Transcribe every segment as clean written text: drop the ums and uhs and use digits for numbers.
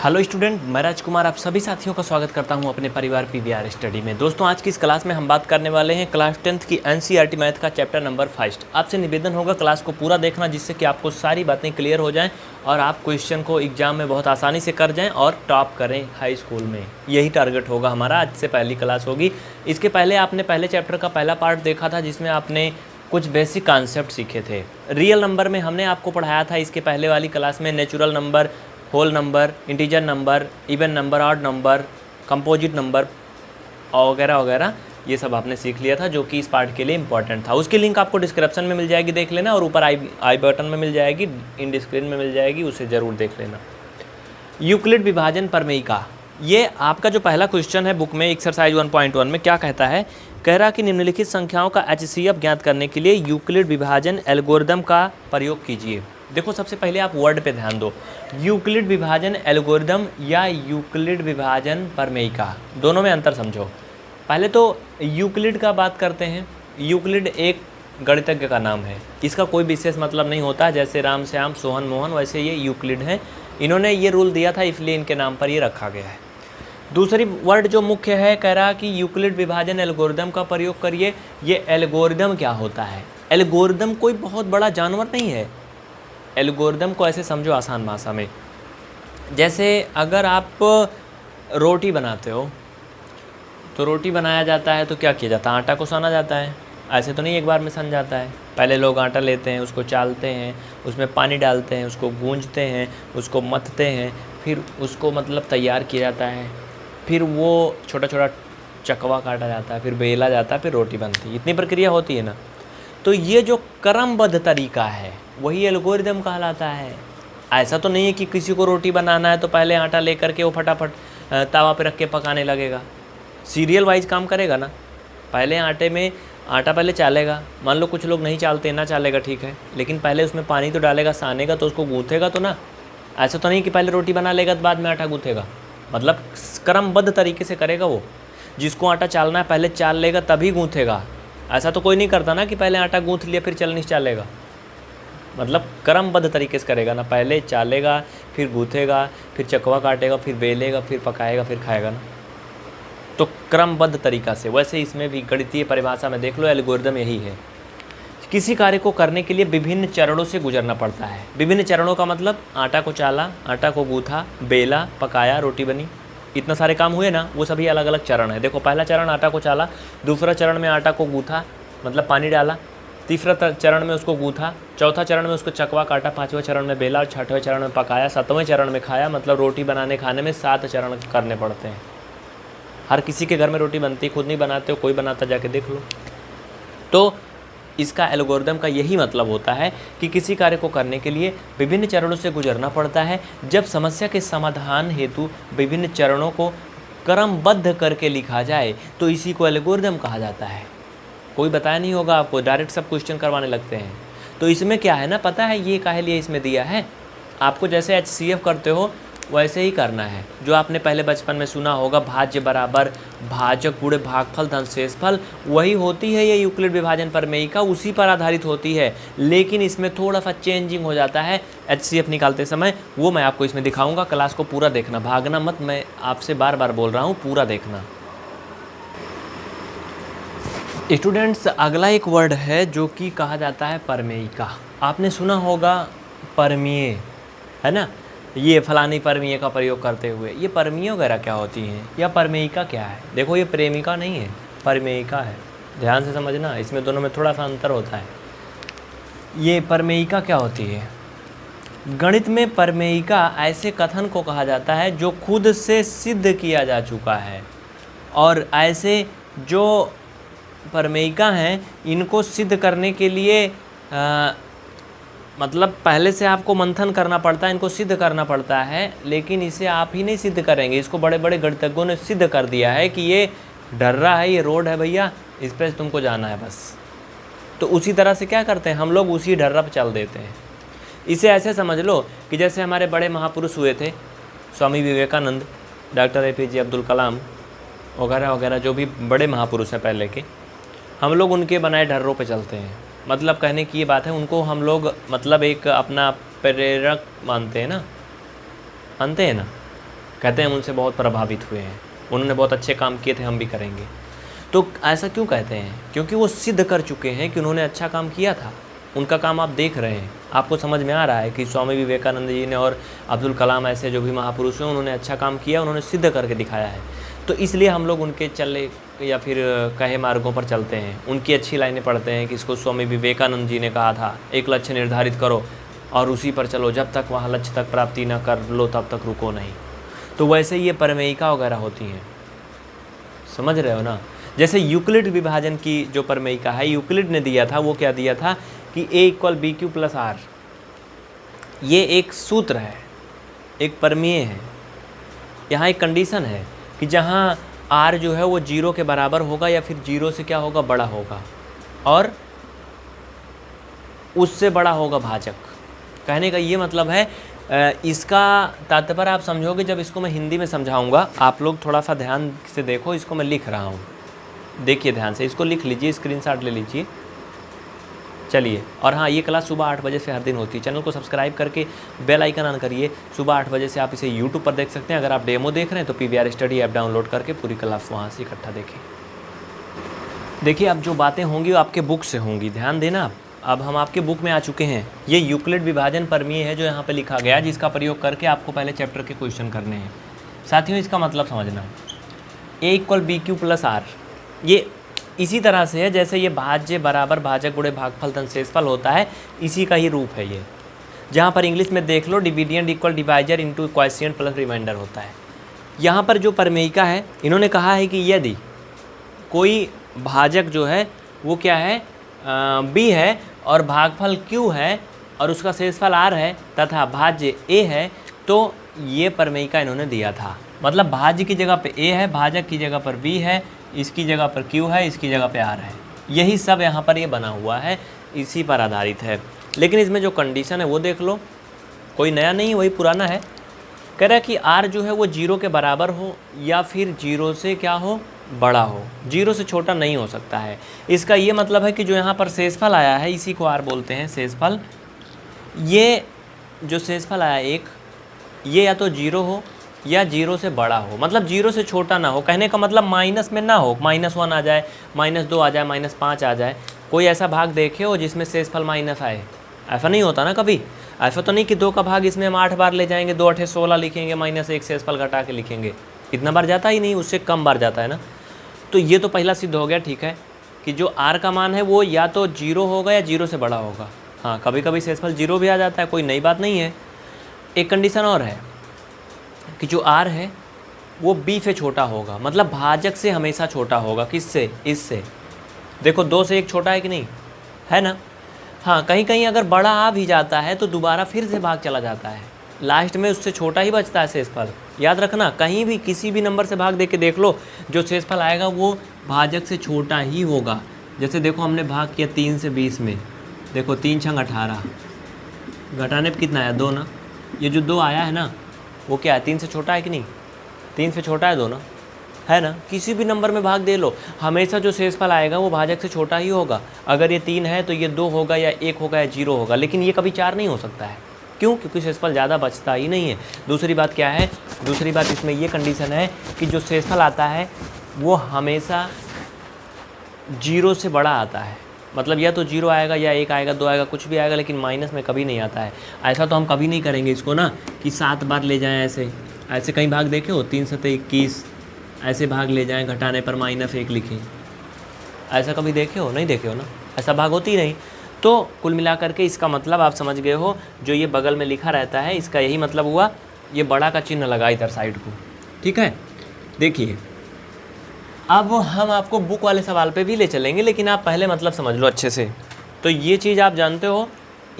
Hello student, मैं राजकुमार आप सभी साथियों का स्वागत करता हूं अपने परिवार पीवीआर स्टडी में। दोस्तों, आज की इस क्लास में हम बात करने वाले हैं क्लास 10th की एनसीईआरटी मैथ का चैप्टर नंबर 5। आपसे निवेदन होगा क्लास को पूरा देखना, जिससे कि आपको सारी बातें क्लियर हो जाएं और आप क्वेश्चन को एग्जाम में बहुत आसानी से कर जाएँ और टॉप करें हाई स्कूल में। यही टारगेट होगा हमारा। आज से पहली क्लास होगी। इसके पहले आपने पहले चैप्टर का पहला पार्ट देखा था, जिसमें आपने कुछ बेसिक कॉन्सेप्ट सीखे थे। रियल नंबर में हमने आपको पढ़ाया था इसके पहले वाली क्लास में natural number, whole number, integer number, even number, odd number, composite number वगैरह वगैरह। ये सब आपने सीख लिया था, जो कि इस पार्ट के लिए इंपॉर्टेंट था। उसकी लिंक आपको डिस्क्रिप्शन में मिल जाएगी, देख लेना, और ऊपर आई बटन में मिल जाएगी, इन स्क्रीन में मिल जाएगी, उसे ज़रूर देख लेना। यूक्लिड विभाजन प्रमेयिका, ये आपका जो पहला क्वेश्चन है बुक में एक्सरसाइज 1.1 में क्या कहता है। कह रहा कि निम्नलिखित संख्याओं का HCF ज्ञात करने के लिए यूक्लिड विभाजन एल्गोरिदम का प्रयोग कीजिए। देखो, सबसे पहले आप वर्ड पे ध्यान दो, यूक्लिड विभाजन एल्गोरिदम या यूक्लिड विभाजन प्रमेयिका, दोनों में अंतर समझो। पहले तो यूक्लिड का बात करते हैं। यूक्लिड एक गणितज्ञ का नाम है, इसका कोई विशेष मतलब नहीं होता। जैसे राम श्याम सोहन मोहन, वैसे ये यूक्लिड है। इन्होंने ये रूल दिया था, इसलिए इनके नाम पर ये रखा गया है। दूसरी वर्ड जो मुख्य है, कह रहा कि यूक्लिड विभाजन एल्गोरिदम का प्रयोग करिए। ये एल्गोरिदम क्या होता है? एल्गोरिदम कोई बहुत बड़ा जानवर नहीं है। एल्गोरिदम को ऐसे समझो आसान भाषा में, जैसे अगर आप रोटी बनाते हो तो रोटी बनाया जाता है तो क्या किया जाता है? आटा को साना जाता है। ऐसे तो नहीं एक बार में सन जाता है। पहले लोग आटा लेते हैं, उसको चालते हैं, उसमें पानी डालते हैं, उसको गूंजते हैं, उसको मथते हैं, फिर उसको मतलब तैयार किया जाता है, फिर वो छोटा छोटा चकवा काटा जाता है, फिर बेला जाता है, फिर रोटी बनती है। इतनी प्रक्रिया होती है ना। तो ये जो क्रमबद्ध तरीका है वही एल्गोरिदम कहलाता है। ऐसा तो नहीं है कि किसी को रोटी बनाना है तो पहले आटा लेकर के वो फटाफट तवा पे रख के पकाने लगेगा। सीरियल वाइज काम करेगा ना। पहले आटे में आटा पहले चालेगा। मान लो कुछ लोग नहीं चालते, ना चालेगा, ठीक है, लेकिन पहले उसमें पानी तो डालेगा, सानेगा, तो उसको गूँथेगा तो ना। ऐसा तो नहीं कि पहले रोटी बना लेगा तो बाद में आटा गूँथेगा। मतलब क्रमबद्ध तरीके से करेगा वो। जिसको आटा चालना है पहले चाल लेगा तभी गूँथेगा। ऐसा तो कोई नहीं करता ना कि पहले आटा गूँथ लिया फिर चलनी चालेगा। मतलब क्रमबद्ध तरीके से करेगा ना। पहले चालेगा, फिर गूँथेगा, फिर चकवा काटेगा, फिर बेलेगा, फिर पकाएगा, फिर खाएगा ना। तो क्रमबद्ध तरीका से। वैसे इसमें भी गणितीय परिभाषा में देख लो, एल्गोरिदम यही है। किसी कार्य को करने के लिए विभिन्न चरणों से गुजरना पड़ता है। विभिन्न चरणों का मतलब आटा को चाला, आटा को गूँथा, बेला, पकाया, रोटी बनी। इतना सारे काम हुए ना, वो सभी अलग अलग चरण है। देखो, पहला चरण आटा को चाला, दूसरा चरण में आटा को गूँथा मतलब पानी डाला, तीसरा चरण में उसको गूँथा, चौथा चरण में उसको चकवा काटा, पाँचवें चरण में बेला और छठवें चरण में पकाया, सातवें चरण में खाया। मतलब रोटी बनाने खाने में 7 चरण करने पड़ते हैं। हर किसी के घर में रोटी बनती, खुद नहीं बनाते हो, कोई बनाता जाके देख लो। तो इसका एल्गोरिदम का यही मतलब होता है कि किसी कार्य को करने के लिए विभिन्न चरणों से गुजरना पड़ता है। जब समस्या के समाधान हेतु विभिन्न चरणों को क्रमबद्ध करके लिखा जाए तो इसी को एल्गोरिदम कहा जाता है। कोई बताया नहीं होगा आपको, डायरेक्ट सब क्वेश्चन करवाने लगते हैं। तो इसमें क्या है ना, पता है ये काहे लिए इसमें दिया है? आपको जैसे HCF करते हो वैसे ही करना है। जो आपने पहले बचपन में सुना होगा, भाज्य बराबर भाजक गुणे भागफल धन शेषफल, वही होती है ये यूक्लिड विभाजन प्रमेयिका, उसी पर आधारित होती है। लेकिन इसमें थोड़ा सा चेंजिंग हो जाता है HCF निकालते समय। वो मैं आपको इसमें दिखाऊंगा। क्लास को पूरा देखना, भागना मत। मैं आपसे बार बार बोल रहा हूँ, पूरा देखना। स्टूडेंट्स, अगला एक वर्ड है जो कि कहा जाता है प्रमेयिका। आपने सुना होगा परमीय, है ना। ये फलानी परमीय का प्रयोग करते हुए। ये परमीय वगैरह क्या होती हैं या प्रमेयिका क्या है? देखो, ये प्रेमिका नहीं है, प्रमेयिका है। ध्यान से समझना, इसमें दोनों में थोड़ा सा अंतर होता है। ये प्रमेयिका क्या होती है? गणित में प्रमेयिका ऐसे कथन को कहा जाता है जो खुद से सिद्ध किया जा चुका है, और ऐसे जो प्रमेयिका हैं इनको सिद्ध करने के लिए मतलब पहले से आपको मंथन करना पड़ता है, इनको सिद्ध करना पड़ता है। लेकिन इसे आप ही नहीं सिद्ध करेंगे, इसको बड़े बड़े गणितज्ञों ने सिद्ध कर दिया है कि ये ढर्रा है, ये रोड है भैया, इस पर तुमको जाना है बस। तो उसी तरह से क्या करते हैं हम लोग, उसी ढर्रा पर चल देते हैं। इसे ऐसे समझ लो कि जैसे हमारे बड़े महापुरुष हुए थे, स्वामी विवेकानंद, डॉक्टर APJ अब्दुल कलाम वगैरह वगैरह, जो भी बड़े महापुरुष हैं पहले के, हम लोग उनके बनाए ढर्रों पे चलते हैं। मतलब कहने की ये बात है, उनको हम लोग मतलब एक अपना प्रेरक मानते हैं ना। कहते हैं हम उनसे बहुत प्रभावित हुए हैं, उन्होंने बहुत अच्छे काम किए थे, हम भी करेंगे। तो ऐसा क्यों कहते हैं? क्योंकि वो सिद्ध कर चुके हैं कि उन्होंने अच्छा काम किया था। उनका काम आप देख रहे हैं, आपको समझ में आ रहा है कि स्वामी विवेकानंद जी ने और अब्दुल कलाम ऐसे जो भी महापुरुष हैं उन्होंने अच्छा काम किया, उन्होंने सिद्ध करके दिखाया है। तो इसलिए हम लोग उनके चले या फिर कहे मार्गों पर चलते हैं, उनकी अच्छी लाइनें पढ़ते हैं कि इसको स्वामी विवेकानंद जी ने कहा था, एक लक्ष्य निर्धारित करो और उसी पर चलो, जब तक वहाँ लक्ष्य तक प्राप्ति न कर लो तब तक रुको नहीं। तो वैसे ये प्रमेयिका वगैरह होती हैं, समझ रहे हो ना। जैसे यूक्लिड विभाजन की जो प्रमेयिका है, यूक्लिड ने दिया था, वो क्या दिया था कि A = BQ + R, ये एक सूत्र है, एक प्रमेय है। यहाँ एक कंडीशन है कि जहाँ R जो है वो 0 के बराबर होगा या फिर 0 से क्या होगा, बड़ा होगा, और उससे बड़ा होगा भाजक। कहने का ये मतलब है, इसका तात्पर्य आप समझोगे जब इसको मैं हिंदी में समझाऊंगा। आप लोग थोड़ा सा ध्यान से देखो, इसको मैं लिख रहा हूँ, देखिए ध्यान से, इसको लिख लीजिए, स्क्रीनशॉट ले लीजिए। चलिए, और हाँ, ये क्लास सुबह 8 बजे से हर दिन होती है। चैनल को सब्सक्राइब करके बेल आइकन ऑन करिए। सुबह 8 बजे से आप इसे यूट्यूब पर देख सकते हैं। अगर आप डेमो देख रहे हैं तो PVR स्टडी ऐप डाउनलोड करके पूरी क्लास वहाँ से इकट्ठा देखें। देखिए, अब जो बातें होंगी वो आपके बुक से होंगी, ध्यान देना। अब हम आपके बुक में आ चुके हैं। ये यूक्लिड विभाजन प्रमेय है जो यहाँ पे लिखा गया, जिसका प्रयोग करके आपको पहले चैप्टर के क्वेश्चन करने हैं। साथियों, इसका मतलब समझना, A = BQ + R, ये इसी तरह से है जैसे ये भाज्य बराबर भाजक गुणे भागफल धन शेषफल होता है, इसी का ही रूप है ये। जहाँ पर इंग्लिश में देख लो, डिविडेंड = डिवाइजर × क्वोशिएंट + रिमाइंडर होता है। यहाँ पर जो प्रमेयिका है, इन्होंने कहा है कि यदि कोई भाजक जो है वो क्या है, B है, और भागफल Q है, और उसका शेषफल R है, तथा भाज्य A है, तो ये प्रमेयिका इन्होंने दिया था। मतलब भाज्य की जगह पे A है, भाजक की जगह पर B है, इसकी जगह पर Q है, इसकी जगह पे R है। यही सब यहाँ पर ये बना हुआ है, इसी पर आधारित है। लेकिन इसमें जो कंडीशन है वो देख लो, कोई नया नहीं, वही पुराना है। कह रहा है कि R जो है वो 0 के बराबर हो या फिर 0 से क्या हो, बड़ा हो, 0 से छोटा नहीं हो सकता है। इसका ये मतलब है कि जो यहाँ पर शेषफल आया है, इसी को R बोलते हैं शेषफल। ये जो शेषफल आया एक, ये या तो 0 हो या 0 से बड़ा हो, मतलब 0 से छोटा ना हो। कहने का मतलब माइनस में ना हो, -1 आ जाए, -2 आ जाए, -5 आ जाए। कोई ऐसा भाग देखे हो जिसमें शेषफल माइनस आए? ऐसा नहीं होता ना कभी। ऐसा तो नहीं कि 2 का भाग इसमें हम 8 बार ले जाएंगे, 2 8 16 लिखेंगे, -1 शेषफल घटा के लिखेंगे, इतना बार जाता ही नहीं, उससे कम बार जाता है ना। तो ये तो पहला सिद्ध हो गया, ठीक है, कि जो R का मान है वो या तो 0 होगा या 0 से बड़ा होगा। हाँ, कभी कभी शेषफल 0 भी आ जाता है, कोई नई बात नहीं है। एक कंडीशन और है कि जो R है वो B से छोटा होगा, मतलब भाजक से हमेशा छोटा होगा। किससे? इससे। देखो 2 से 1 छोटा है कि नहीं, है ना। हाँ, कहीं कहीं अगर बड़ा आ भी जाता है तो दोबारा फिर से भाग चला जाता है, लास्ट में उससे छोटा ही बचता है शेषफल। याद रखना, कहीं भी किसी भी नंबर से भाग दे के देख लो, जो शेषफल आएगा वो भाजक से छोटा ही होगा। जैसे देखो, हमने भाग किया 3 से 20 में, देखो 3 छंग 18, घटाने पर कितना आया, 2 ना। ये जो 2 आया है ना, वो क्या है, 3 से छोटा है कि नहीं? 3 से छोटा है 2 ना, है ना। किसी भी नंबर में भाग दे लो, हमेशा जो शेषफल आएगा वो भाजक से छोटा ही होगा। अगर ये 3 है तो ये 2 होगा या 1 होगा या 0 होगा, लेकिन ये कभी 4 नहीं हो सकता है। क्यों? क्योंकि शेषफल ज़्यादा बचता ही नहीं है। दूसरी बात क्या है, दूसरी बात इसमें ये कंडीशन है कि जो शेषफल आता है वो हमेशा 0 से बड़ा आता है। मतलब या तो 0 आएगा या 1 आएगा, 2 आएगा, कुछ भी आएगा, लेकिन माइनस में कभी नहीं आता है। ऐसा तो हम कभी नहीं करेंगे इसको ना कि 7 बार ले जाएं। ऐसे कहीं भाग देखे हो, 3 7 21, ऐसे भाग ले जाएं, घटाने पर -1 लिखें। ऐसा कभी देखे हो? नहीं देखे हो ना, ऐसा भाग होती ही नहीं। तो कुल मिलाकर के इसका मतलब आप समझ गए हो, जो ये बगल में लिखा रहता है इसका यही मतलब हुआ, ये बड़ा का चिन्ह लगा इधर साइड को, ठीक है। देखिए, अब हम आपको बुक वाले सवाल पे भी ले चलेंगे, लेकिन आप पहले मतलब समझ लो अच्छे से। तो ये चीज़ आप जानते हो,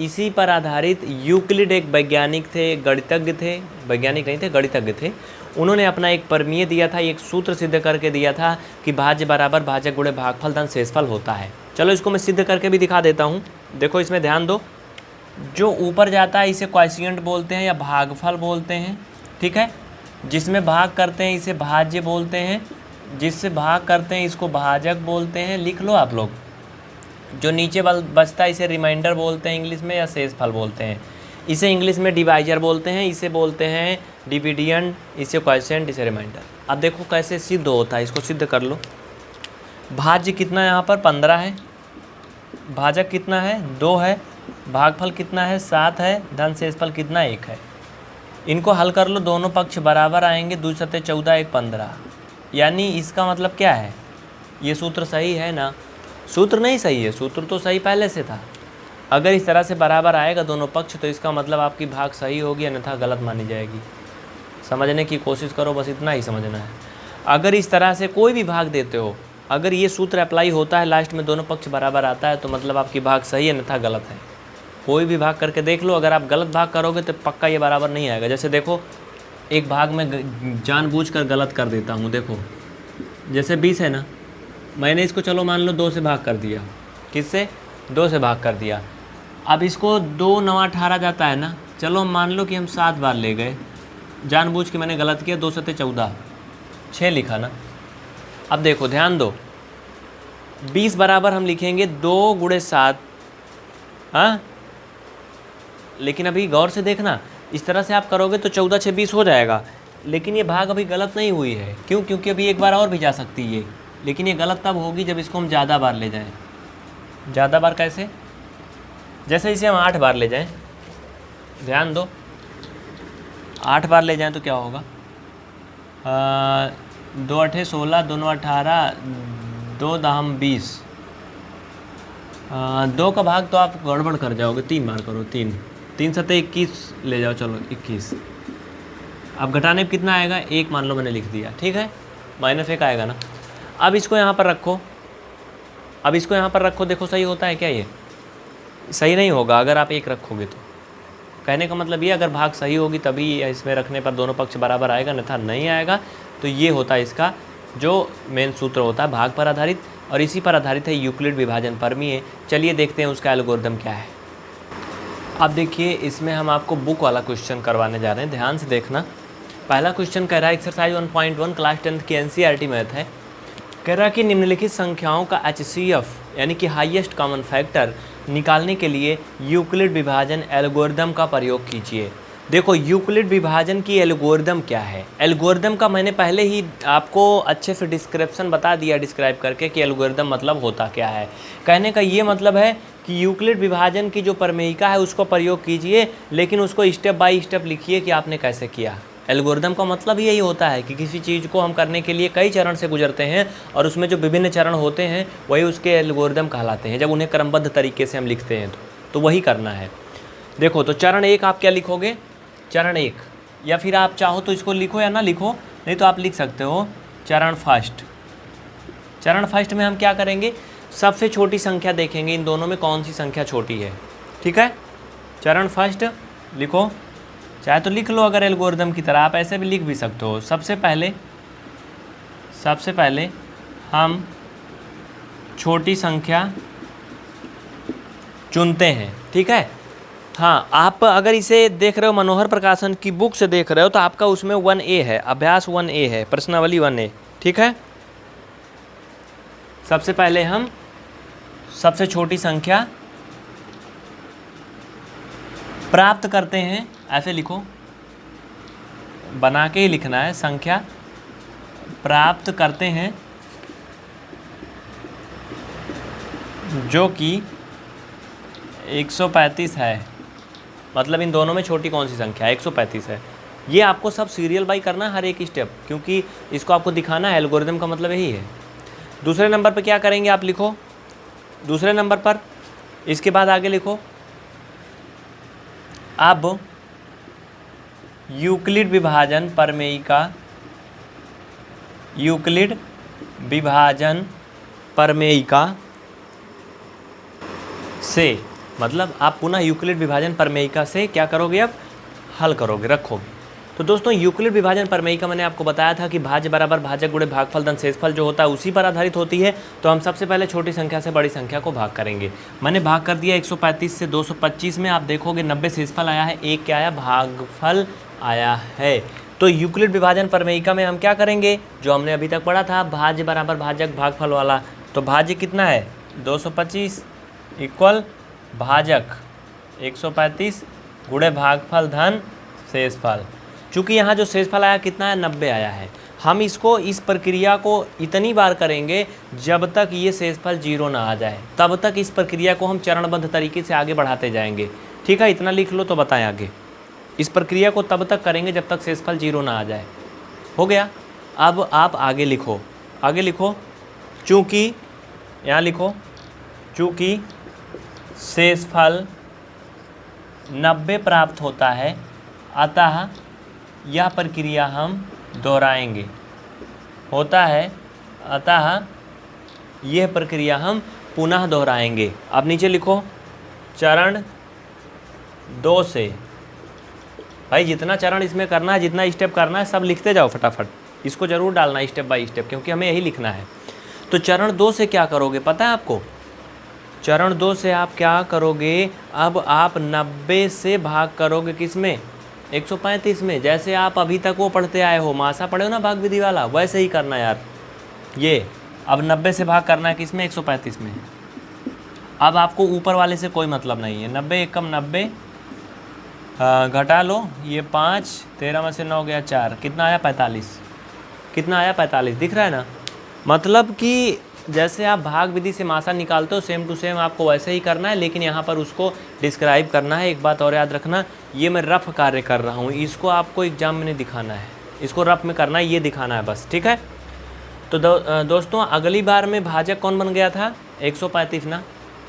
इसी पर आधारित यूक्लिड एक वैज्ञानिक थे, गणितज्ञ थे, वैज्ञानिक नहीं थे, गणितज्ञ थे। उन्होंने अपना एक प्रमेय दिया था, एक सूत्र सिद्ध करके दिया था कि भाज्य बराबर भाजक गुणे भागफल धन शेषफल होता है। चलो इसको मैं सिद्ध करके भी दिखा देता हूँ। देखो इसमें ध्यान दो, जो ऊपर जाता है इसे क्वोशिएंट बोलते हैं या भागफल बोलते हैं, ठीक है। जिसमें भाग करते हैं इसे भाज्य बोलते हैं, जिससे भाग करते हैं इसको भाजक बोलते हैं। लिख लो आप लोग। जो नीचे बचता है इसे रिमाइंडर बोलते हैं इंग्लिश में, या शेषफल बोलते हैं। इसे इंग्लिश में डिवाइजर बोलते हैं, इसे बोलते हैं डिविडियंड, इसे क्वोशिएंट, इसे रिमाइंडर। अब देखो कैसे सिद्ध होता है, इसको सिद्ध कर लो। भाज्य कितना है यहाँ पर 15 है, भाजक कितना है 2 है, भागफल कितना है 7 है, धन शेषफल कितना 1 है। इनको हल कर लो, दोनों पक्ष बराबर आएंगे, 2 सत्ते 14 1 15। यानी इसका मतलब क्या है, ये सूत्र सही है ना? सूत्र नहीं सही है, सूत्र तो सही पहले से था। अगर इस तरह से बराबर आएगा दोनों पक्ष तो इसका मतलब आपकी भाग सही होगी, अन्यथा गलत मानी जाएगी। समझने की कोशिश करो, बस इतना ही समझना है। अगर इस तरह से कोई भी भाग देते हो, अगर ये सूत्र अप्लाई होता है, लास्ट में दोनों पक्ष बराबर आता है, तो मतलब आपकी भाग सही है, अन्यथा गलत है। कोई भी भाग करके देख लो, अगर आप गलत भाग करोगे तो पक्का ये बराबर नहीं आएगा। जैसे देखो, एक भाग में जानबूझकर गलत कर देता हूँ। देखो जैसे 20 है ना, मैंने इसको चलो मान लो 2 से भाग कर दिया। किससे? 2 से भाग कर दिया। अब इसको 2 9 18 जाता है ना, चलो मान लो कि हम 7 बार ले गए, जानबूझ के मैंने गलत किया, 2 सत्ते 14 6 लिखा ना। अब देखो ध्यान दो, 20 बराबर हम लिखेंगे 2 गुणे 7, हाँ। लेकिन अभी गौर से देखना, इस तरह से आप करोगे तो 14 6 20 हो जाएगा, लेकिन ये भाग अभी गलत नहीं हुई है। क्यों? क्योंकि अभी एक बार और भी जा सकती है, लेकिन ये गलत तब होगी जब इसको हम ज़्यादा बार ले जाएं। ज़्यादा बार कैसे? जैसे इसे हम 8 बार ले जाएं, ध्यान दो, 8 बार ले जाएं तो क्या होगा, 2 8 16, 2 9 18, 2 दाम 20। 2 का भाग तो आप गड़बड़ कर जाओगे, 3 बार करो, 3 सत्ते 21 ले जाओ, चलो 21। अब घटाने में कितना आएगा, 1 मान लो मैंने लिख दिया, ठीक है, -1 आएगा ना। अब इसको यहाँ पर रखो, अब इसको यहाँ पर रखो, देखो सही होता है क्या? ये सही नहीं होगा अगर आप 1 रखोगे तो। कहने का मतलब ये, अगर भाग सही होगी तभी इसमें रखने पर दोनों पक्ष बराबर आएगा, अन्यथा नहीं आएगा। तो ये होता है इसका जो मेन सूत्र होता है, भाग पर आधारित, और इसी पर आधारित है यूक्लिड विभाजन प्रमेय। चलिए देखते हैं उसका एल्गोरिदम क्या है। अब देखिए, इसमें हम आपको बुक वाला क्वेश्चन करवाने जा रहे हैं, ध्यान से देखना। पहला क्वेश्चन कह रहा है एक्सरसाइज 1.1 क्लास 10th की NCERT मैथ है। कह रहा है कि निम्नलिखित संख्याओं का HCF यानी कि हाईएस्ट कॉमन फैक्टर निकालने के लिए यूक्लिड विभाजन एल्गोरिदम का प्रयोग कीजिए। देखो यूक्लिड विभाजन की एल्गोरिदम क्या है। एल्गोरिदम का मैंने पहले ही आपको अच्छे से डिस्क्रिप्शन बता दिया, डिस्क्राइब करके कि एल्गोरिदम मतलब होता क्या है। कहने का ये मतलब है कि यूक्लिड विभाजन की जो प्रमेयिका है उसको प्रयोग कीजिए, लेकिन उसको स्टेप बाय स्टेप लिखिए कि आपने कैसे किया। एल्गोरिदम का मतलब यही होता है कि किसी चीज़ को हम करने के लिए कई चरण से गुजरते हैं, और उसमें जो विभिन्न चरण होते हैं वही उसके एल्गोरिदम कहलाते हैं, जब उन्हें क्रमबद्ध तरीके से हम लिखते हैं तो वही करना है। देखो तो चरण 1 आप क्या लिखोगे, चरण 1, या फिर आप चाहो तो इसको लिखो या ना लिखो, नहीं तो आप लिख सकते हो चरण फर्स्ट। चरण फर्स्ट में हम क्या करेंगे, सबसे छोटी संख्या देखेंगे, इन दोनों में कौन सी संख्या छोटी है, ठीक है। चरण फर्स्ट लिखो, चाहे तो लिख लो, अगर एल्गोरिदम की तरह आप ऐसे भी लिख भी सकते हो। सबसे पहले हम छोटी संख्या चुनते हैं, ठीक है। हाँ, आप अगर इसे देख रहे हो मनोहर प्रकाशन की बुक से देख रहे हो तो आपका उसमें 1A है, अभ्यास 1A है, प्रश्नावली 1A, ठीक है। सबसे पहले हम सबसे छोटी संख्या प्राप्त करते हैं, ऐसे लिखो, बना के ही लिखना है, संख्या प्राप्त करते हैं जो कि 135 है। मतलब इन दोनों में छोटी कौन सी संख्या है, 135 है। ये आपको सब सीरियल बाई करना है हर एक स्टेप, क्योंकि इसको आपको दिखाना है, एल्गोरिदम का मतलब यही है। दूसरे नंबर पर क्या करेंगे, आप लिखो दूसरे नंबर पर, इसके बाद आगे लिखो, अब यूक्लिड विभाजन प्रमेयिका, यूक्लिड विभाजन प्रमेयिका से, मतलब आप पुनः यूक्लिड विभाजन प्रमेयिका से क्या करोगे, अब हल करोगे, रखोगे। तो दोस्तों यूक्लिड विभाजन प्रमेयिका मैंने आपको बताया था कि भाज्य बराबर भाजक गुणे भागफल धन शेषफल जो होता है उसी पर आधारित होती है। तो हम सबसे पहले छोटी संख्या से बड़ी संख्या को भाग करेंगे। मैंने भाग कर दिया 135 से 225 में, आप देखोगे 90 शेषफल आया है, 1 क्या आया, भागफल आया है। तो यूक्लिड विभाजन प्रमेयिका में हम क्या करेंगे, जो हमने अभी तक पढ़ा था, भाज्य बराबर भाजक भागफल वाला। तो भाज्य कितना है 225 इक्वल भाजक 135 गुणे भागफल धन शेषफल। चूँकि यहाँ जो शेषफल आया कितना है, 90 आया है। हम इसको, इस प्रक्रिया को इतनी बार करेंगे जब तक ये शेषफल 0 ना आ जाए, तब तक इस प्रक्रिया को हम चरणबद्ध तरीके से आगे बढ़ाते जाएंगे। ठीक है, इतना लिख लो तो बताएं आगे। इस प्रक्रिया को तब तक करेंगे जब तक शेषफल 0 ना आ जाए। हो गया। अब आप आगे लिखो, आगे लिखो। चूँकि यहाँ लिखो, चूँकि शेषफल 90 प्राप्त होता है, अतः यह प्रक्रिया हम दोहराएंगे। होता है, अतः यह प्रक्रिया हम पुनः दोहराएंगे। अब नीचे लिखो, चरण 2 से। भाई जितना चरण इसमें करना है, जितना स्टेप करना है, सब लिखते जाओ फटाफट। इसको ज़रूर डालना स्टेप बाय स्टेप, क्योंकि हमें यही लिखना है। तो चरण 2 से क्या करोगे पता है आपको? चरण 2 से आप क्या करोगे? अब आप 90 से भाग करोगे किसमें? 135 में। जैसे आप अभी तक वो पढ़ते आए हो, मासा पढ़े हो ना भाग विधि वाला, वैसे ही करना यार। ये अब 90 से भाग करना है किसमें? 135 में। अब आपको ऊपर वाले से कोई मतलब नहीं है। 90 एकम 90, घटा लो, ये 5, 13 में से 9 गया 4, कितना आया? 45। कितना आया? 45। दिख रहा है ना? मतलब कि जैसे आप भाग विधि से मासा निकालते हो, सेम टू सेम आपको वैसे ही करना है, लेकिन यहाँ पर उसको डिस्क्राइब करना है। एक बात और याद रखना, ये मैं रफ कार्य कर रहा हूँ, इसको आपको एग्जाम में नहीं दिखाना है, इसको रफ में करना है, ये दिखाना है बस। ठीक है। तो दोस्तों अगली बार में भाजक कौन बन गया था? 135 ना।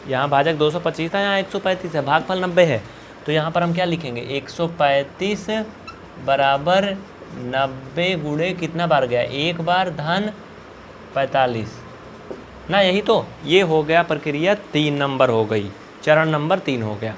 यहाँ भाजक 225 था, यहाँ 135 है, भागफल 90 है। तो यहाँ पर हम क्या लिखेंगे? 135 बराबर 90 गुणे कितना बार गया? एक बार धन 45 ना। यही तो, ये हो गया प्रक्रिया 3 नंबर हो गई, चरण नंबर 3 हो गया।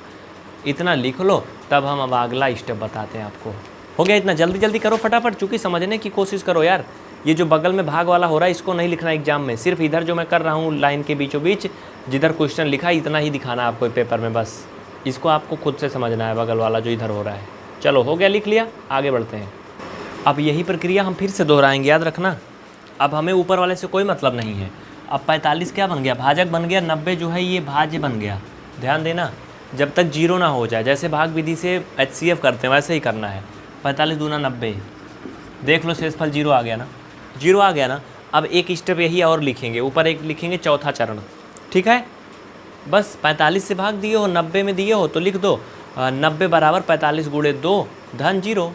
इतना लिख लो, तब हम अब अगला स्टेप बताते हैं आपको। हो गया इतना? जल्दी जल्दी करो फटाफट, चूँकि समझने की कोशिश करो यार। ये जो बगल में भाग वाला हो रहा है, इसको नहीं लिखना एग्जाम में। सिर्फ इधर जो मैं कर रहा हूँ लाइन के बीचों बीच जिधर क्वेश्चन लिखा है, इतना ही दिखाना आपको पेपर में बस। इसको आपको खुद से समझना है, बगल वाला जो इधर हो रहा है। चलो हो गया, लिख लिया, आगे बढ़ते हैं। अब यही प्रक्रिया हम फिर से दोहराएंगे, याद रखना। अब हमें ऊपर वाले से कोई मतलब नहीं है। अब 45 क्या बन गया? भाजक बन गया। 90 जो है ये भाज्य बन गया। ध्यान देना, जब तक 0 ना हो जाए, जैसे भाग विधि से HCF करते हैं वैसे ही करना है। 45 दूना 90, देख लो शेषफल 0 आ गया ना। 0 आ गया ना। अब एक स्टेप यही और लिखेंगे, ऊपर एक लिखेंगे चौथा चरण। ठीक है, बस 45 से भाग दिए हो, 90 में दिए हो तो लिख दो 90 बराबर 45 गुणे 2 धन 0।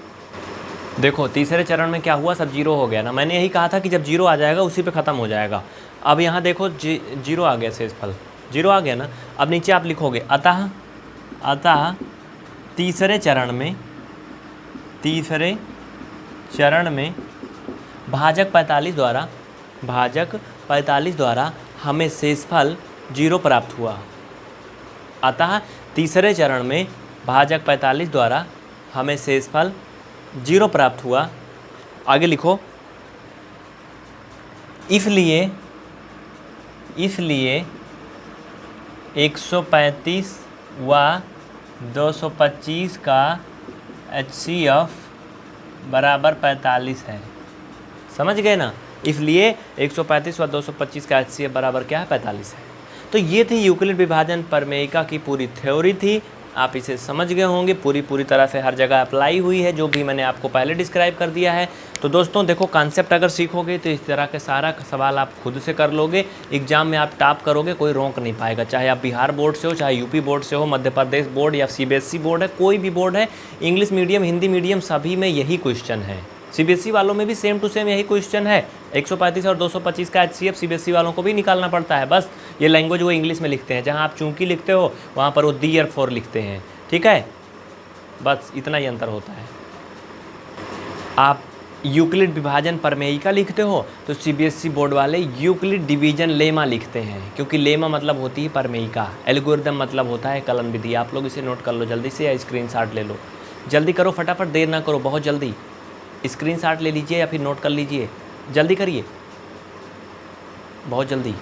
देखो तीसरे चरण में क्या हुआ? सब 0 हो गया ना। मैंने यही कहा था कि जब 0 आ जाएगा उसी पे ख़त्म हो जाएगा। अब यहाँ देखो 0 आ गया, शेषफल 0 आ गया ना। अब नीचे आप लिखोगे अतः तीसरे चरण में भाजक 45 द्वारा हमें शेषफल 0 प्राप्त हुआ। अतः तीसरे चरण में भाजक 45 द्वारा हमें शेषफल 0 प्राप्त हुआ। आगे लिखो, इसलिए 135 व 225 का HCF बराबर 45 है। समझ गए ना? इसलिए 135 व 225 का HCF बराबर क्या है? 45 है। तो ये थी यूक्लिड विभाजन प्रमेयिका की पूरी थ्योरी थी। आप इसे समझ गए होंगे, पूरी तरह से हर जगह अप्लाई हुई है, जो भी मैंने आपको पहले डिस्क्राइब कर दिया है। तो दोस्तों देखो, कॉन्सेप्ट अगर सीखोगे तो इस तरह के सारा सवाल आप खुद से कर लोगे, एग्जाम में आप टॉप करोगे, कोई रोक नहीं पाएगा। चाहे आप बिहार बोर्ड से हो, चाहे यूपी बोर्ड से हो, मध्य प्रदेश बोर्ड या CBSE बोर्ड है, कोई भी बोर्ड है, इंग्लिश मीडियम, हिंदी मीडियम, सभी में यही क्वेश्चन है। CBSE वालों में भी सेम टू सेम यही क्वेश्चन है। 135 और 225 का HCF CBSE वालों को भी निकालना पड़ता है। बस ये लैंग्वेज वो इंग्लिश में लिखते हैं, जहाँ आप चूंकि लिखते हो वहाँ पर वो therefore लिखते हैं। ठीक है, बस इतना ही अंतर होता है। आप यूक्लिड विभाजन प्रमेयिका लिखते हो तो CBSE बोर्ड वाले यूक्लिड डिवीजन लेमा लिखते हैं, क्योंकि लेमा मतलब होती है प्रमेयिका, एल्गोरिदम मतलब होता है कलन विधि। आप लोग इसे नोट कर लो जल्दी से, या स्क्रीनशॉट ले लो। जल्दी करो फटाफट, देर ना करो, बहुत जल्दी स्क्रीनशॉट ले लीजिए या फिर नोट कर लीजिए, जल्दी करिए, बहुत जल्दी।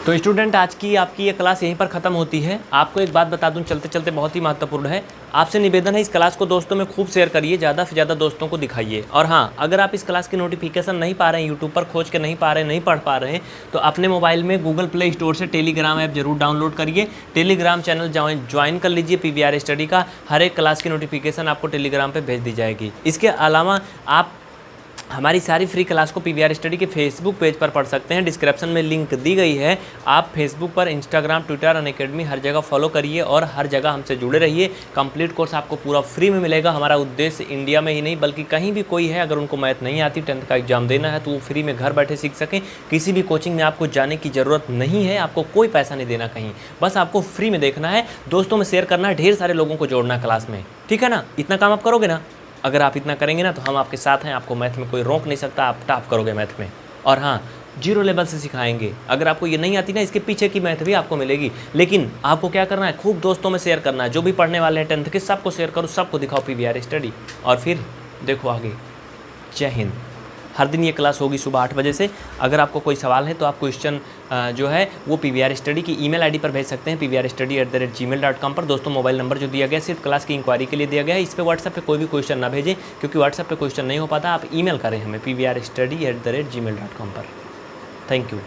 तो स्टूडेंट, आज की आपकी ये क्लास यहीं पर ख़त्म होती है। आपको एक बात बता दूं चलते चलते, बहुत ही महत्वपूर्ण है। आपसे निवेदन है, इस क्लास को दोस्तों में खूब शेयर करिए, ज़्यादा से ज़्यादा दोस्तों को दिखाइए। और हाँ, अगर आप इस क्लास की नोटिफिकेशन नहीं पा रहे हैं, यूट्यूब पर खोज के नहीं पा रहे हैं, नहीं पढ़ पा रहे हैं, तो अपने मोबाइल में गूगल प्ले स्टोर से टेलीग्राम ऐप जरूर डाउनलोड करिए। टेलीग्राम चैनल ज्वाइन कर लीजिए PVR स्टडी का। हर एक क्लास की नोटिफिकेशन आपको टेलीग्राम पर भेज दी जाएगी। इसके अलावा आप हमारी सारी फ्री क्लास को PVR स्टडी के फेसबुक पेज पर पढ़ सकते हैं। डिस्क्रिप्शन में लिंक दी गई है। आप फेसबुक पर, इंस्टाग्राम, ट्विटर, अनअकैडमी हर जगह फॉलो करिए और हर जगह हमसे जुड़े रहिए। कंप्लीट कोर्स आपको पूरा फ्री में मिलेगा। हमारा उद्देश्य इंडिया में ही नहीं बल्कि कहीं भी कोई है, अगर उनको मैथ नहीं आती, 10th का एग्जाम देना है, तो वो फ्री में घर बैठे सीख सकें। किसी भी कोचिंग में आपको जाने की ज़रूरत नहीं है, आपको कोई पैसा नहीं देना कहीं, बस आपको फ्री में देखना है, दोस्तों में शेयर करना है, ढेर सारे लोगों को जोड़ना है क्लास में। ठीक है ना? इतना काम आप करोगे ना? अगर आप इतना करेंगे ना तो हम आपके साथ हैं। आपको मैथ में कोई रोक नहीं सकता, आप टॉप करोगे मैथ में। और हाँ, 0 लेवल से सिखाएंगे। अगर आपको ये नहीं आती ना, इसके पीछे की मैथ भी आपको मिलेगी। लेकिन आपको क्या करना है, खूब दोस्तों में शेयर करना है। जो भी पढ़ने वाले हैं 10th के, सबको शेयर करो, सबको दिखाओ PVR स्टडी, और फिर देखो आगे। जय हिंद। हर दिन ये क्लास होगी सुबह 8 बजे से। अगर आपको कोई सवाल है तो आप क्वेश्चन जो है वो PVR स्टडी की ईमेल आईडी पर भेज सकते हैं, pvrstudy@gmail.com पर। दोस्तों, मोबाइल नंबर जो दिया गया है सिर्फ क्लास की इंक्वायरी के लिए दिया गया है। इस पर व्हाट्सएप पे कोई भी क्वेश्चन ना भेजें, क्योंकि व्हाट्सएप पे क्वेश्चन नहीं हो पाता। आप ईमेल करें हमें pvrstudy@gmail.com पर। Thank you.